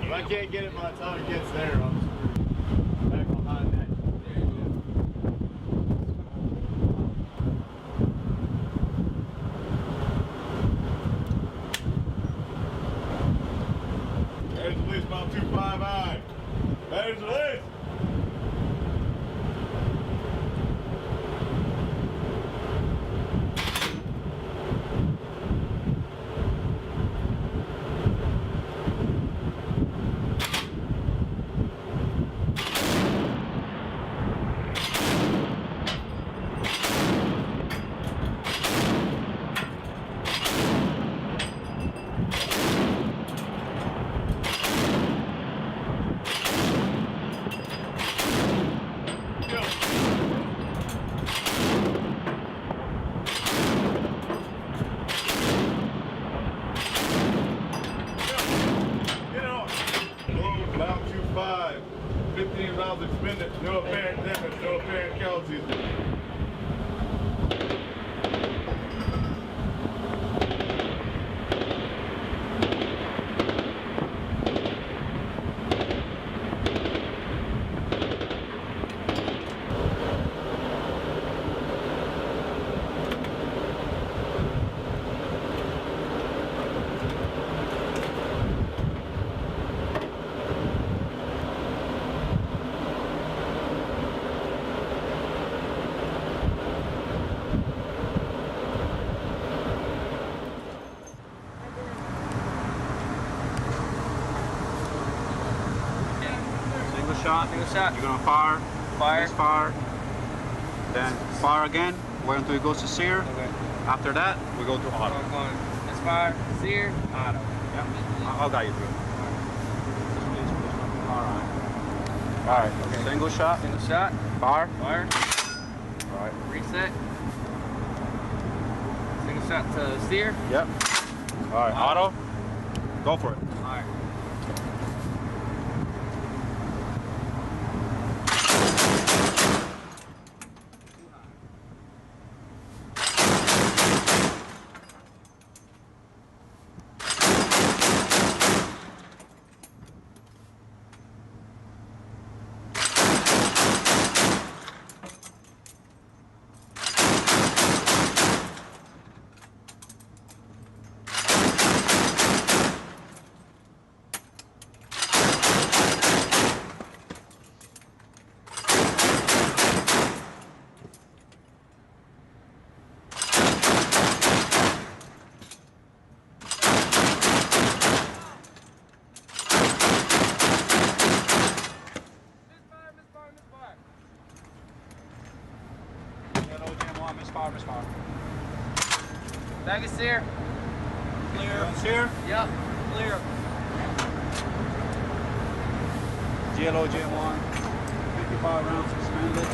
If I can't get it by the time it gets there, I'm screwed. Back behind that. There's the least about 2.5. There's the least. About 2.5. 15 rounds expended. No apparent damage. No apparent casualties. Shot. Single shot. You're gonna fire. Fire. Misfire. Then fire again. Wait until it goes to sear. Okay. After that, we go to auto. I'm going misfire, sear, auto. Yeah. I'll guide you through it. Alright. Alright. Okay. Single shot. Single shot. Fire. Fire. Alright. Reset. Single shot to sear. Yep. Alright. Auto. Go for it. Alright. Misfire. Bag is sear. Clear. Sear. Yep. Clear. GLO GM1. 55 rounds suspended.